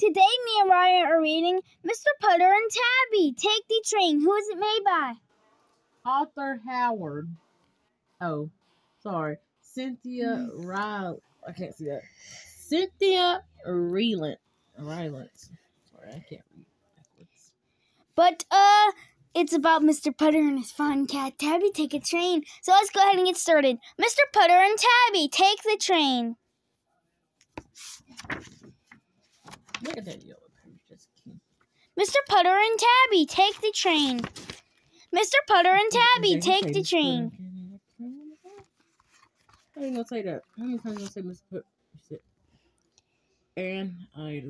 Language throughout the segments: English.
Today, me and Ryan are reading Mr. Putter and Tabby. Take the Train. Who is it made by? Arthur Howard. Oh, sorry. Cynthia Ryle. I can't see that. Cynthia Rylance. Sorry, I can't read backwards. But, it's about Mr. Putter and his fun cat, Tabby. Take a train. So let's go ahead and get started. Mr. Putter and Tabby. Take the train. Look at that yellow page. That's cute. Mr. Putter and Tabby. Take the train. Mr. Putter and Tabby. Take the train. How are you going to say that? How many times are you going to say Mr. Putter? And I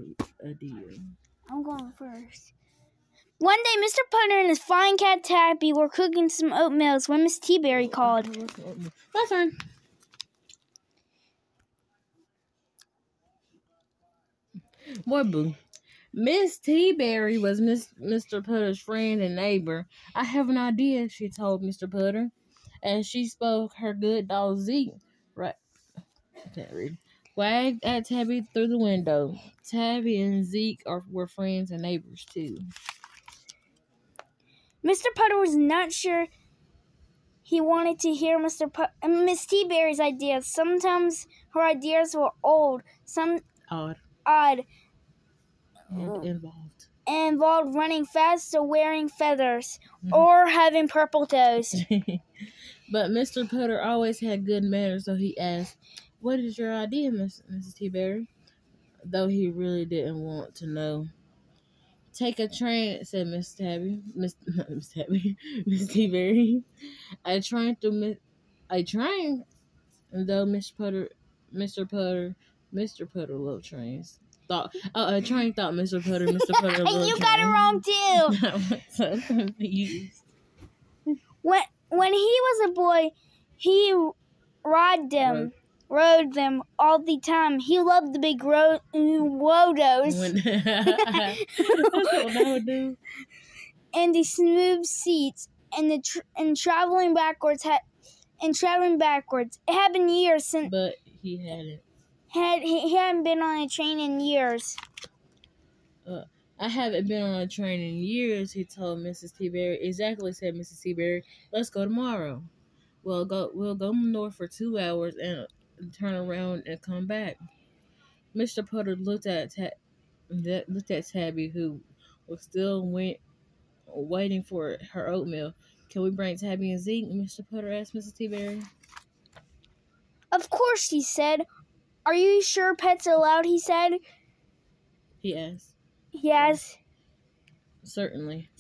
did. I'm going first. One day, Mr. Putter and his fine cat Tabby were cooking some oatmeals when Miss Teaberry called. My turn. Boy, boo. Miss Teaberry was Mr. Putter's friend and neighbor. I have an idea, she told Mr. Putter, as she spoke her good dog Zeke. Right. I can't read. Wagged at Tabby through the window. Tabby and Zeke were friends and neighbors too. Mr. Putter was not sure he wanted to hear Miss Teaberry's ideas. Sometimes her ideas were old, some odd, and involved running fast or wearing feathers, or having purple toes. But Mr. Putter always had good manners, so he asked, "What is your idea, Mrs. Teaberry?" Though he really didn't want to know. "Take a train," said Miss Teaberry. A train. And though Mr. Putter loved trains. A train thought Mr. Putter loved trains. You got it wrong too. I was so confused. When he was a boy, he rode them all the time. He loved the big wodos. That's what I would do. And the smooth seats and traveling backwards. It had been years since. But he hadn't. He hadn't been on a train in years. I haven't been on a train in years, he told Mrs. Teaberry. Exactly, said Mrs. Teaberry. Let's go tomorrow. We'll go north for 2 hours and turn around and come back. Mr. Putter looked at Tabby, who was still waiting for her oatmeal. "Can we bring Tabby and Zeke?" Mr. Putter asked Mrs. Teaberry. Of course, she said. "Are you sure pets are allowed?" he said. He asked. Yes. Certainly.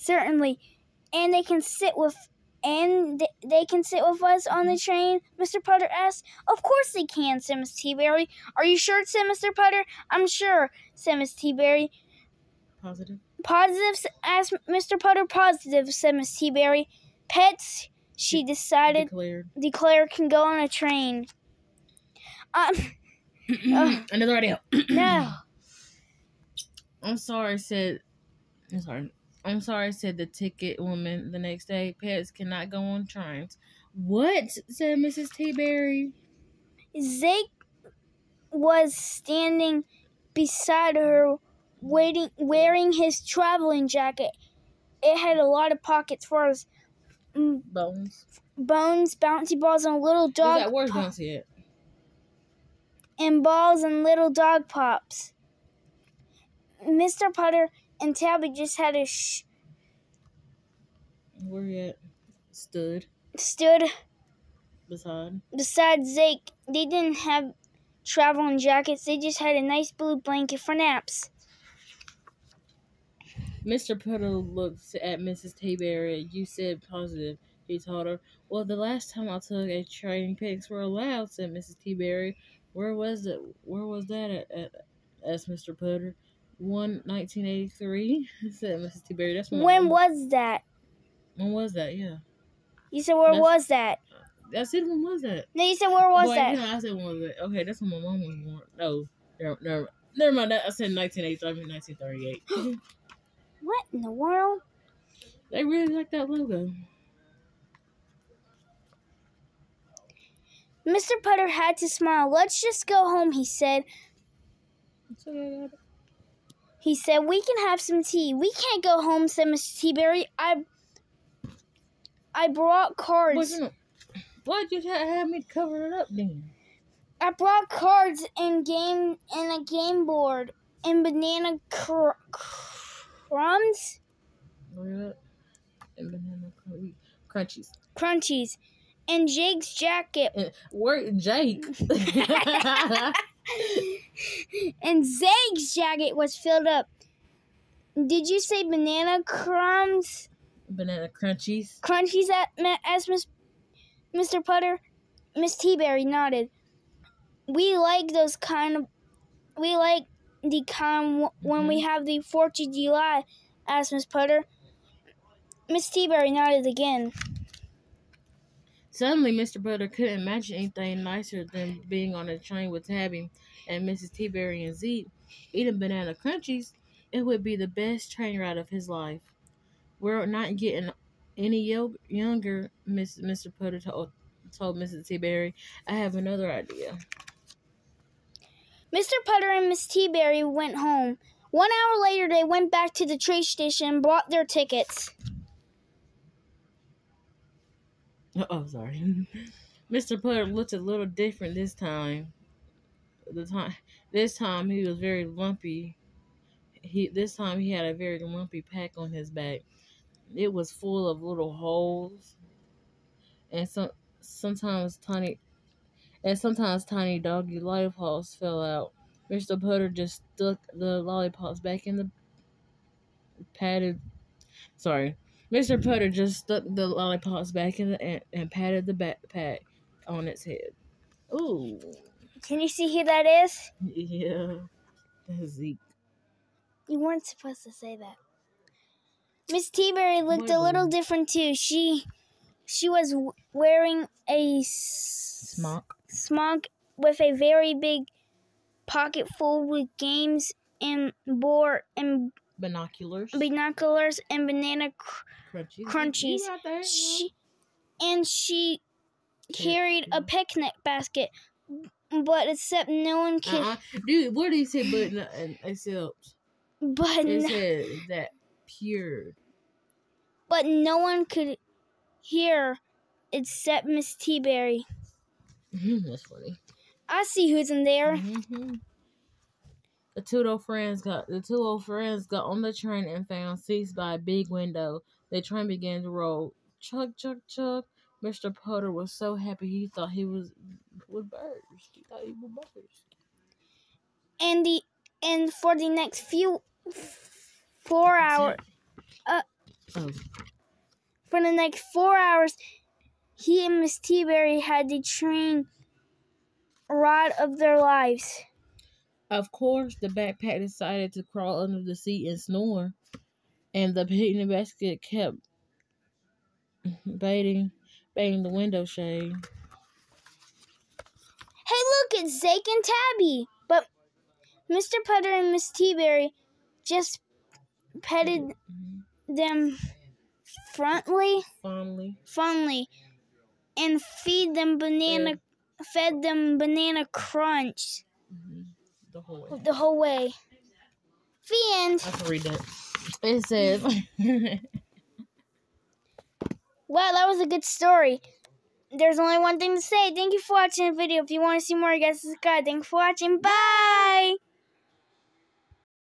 And they can sit with us on the train? Mr. Putter asked. Of course they can, said Miss Teaberry. Are you sure, said Mr. Putter? I'm sure, said Miss Teaberry. Positive? Positive, asked Mr. Putter. Positive, said Miss Teaberry. Pets, she declared, can go on a train. Another idea. No. I'm sorry, said the ticket woman the next day. Pets cannot go on trains. What? Said Mrs. Teaberry. Zeke was standing beside her, wearing his traveling jacket. It had a lot of pockets for his bones, bouncy balls, and little dog. Where's bouncy at? And balls and little dog pops. Mr. Putter and Tabby just had a Where you at? Stood beside Zeke. They didn't have traveling jackets. They just had a nice blue blanket for naps. Mr. Putter looked at Mrs. Teaberry. You said positive, he told her. Well, the last time I took a train, pigs were allowed, said Mrs. Teaberry. Where was that at? Asked Mr. Putter. 1983, said Mrs. Teaberry. That's when was that? When was that? Yeah. You said where was that? I said when was that? No, you said where was that? I said when was that? Okay, that's when my mom was born. No, never mind. I said 1983. I mean 1938. What in the world? They really like that logo. Mr. Putter had to smile. Let's just go home, he said. He said, "We can have some tea." "We can't go home," said Mr. T-Berry. I brought cards. Why'd you have me cover it up then? I brought cards and a game board and banana crumbs. And banana crunchies. Crunchies. And Jake's jacket. And where Jake? And Zake's jacket was filled up. Did you say banana crumbs? Banana crunchies. Crunchies, asked Mr. Putter. Miss T-Berry nodded. We like the kind when we have the 4th of July, asked Miss Putter. Miss T-Berry nodded again. Suddenly, Mr. Putter couldn't imagine anything nicer than being on a train with Tabby and Mrs. T-Berry and Zeke, eating banana crunchies. It would be the best train ride of his life. "We're not getting any younger," Mr. Putter told Mrs. T-Berry. "I have another idea." Mr. Putter and Miss T-Berry went home. 1 hour later, they went back to the train station and bought their tickets. Oh, sorry. Mr. Putter looked a little different this time. This time he was very lumpy. This time he had a very lumpy pack on his back. It was full of little holes, and sometimes tiny doggy lollipops fell out. Mr. Putter just stuck the lollipops back in the padded. Sorry, Mr. Putter just stuck the lollipops back in and patted the backpack on its head. Ooh. Can you see who that is? Yeah, that's Zeke. You weren't supposed to say that. Miss T-Berry looked a little different too. She was wearing a smock with a very big pocket full with games and binoculars and banana crunchies. She carried a picnic basket, but except no one could. Dude, what did he say? But it said that pure. But no one could hear except Miss T-Berry. That's funny. I see who's in there. Mm-hmm. The two old friends got on the train and found seats by a big window. The train began to roll. Chug, chug, chug. Mr. Putter was so happy he thought he would burst. And for the next 4 hours, for the next 4 hours, he and Miss T-Berry had the train ride of their lives. Of course, the backpack decided to crawl under the seat and snore, and the picnic basket kept banging the window shade. Hey, look, it's Zake and Tabby. But Mr. Putter and Miss T-Berry just petted them fondly, and fed them banana crunch the whole way. The end. I can read that. It says, wow, that was a good story. There's only one thing to say. Thank you for watching the video. If you want to see more, you guys subscribe. Thank you for watching. Bye!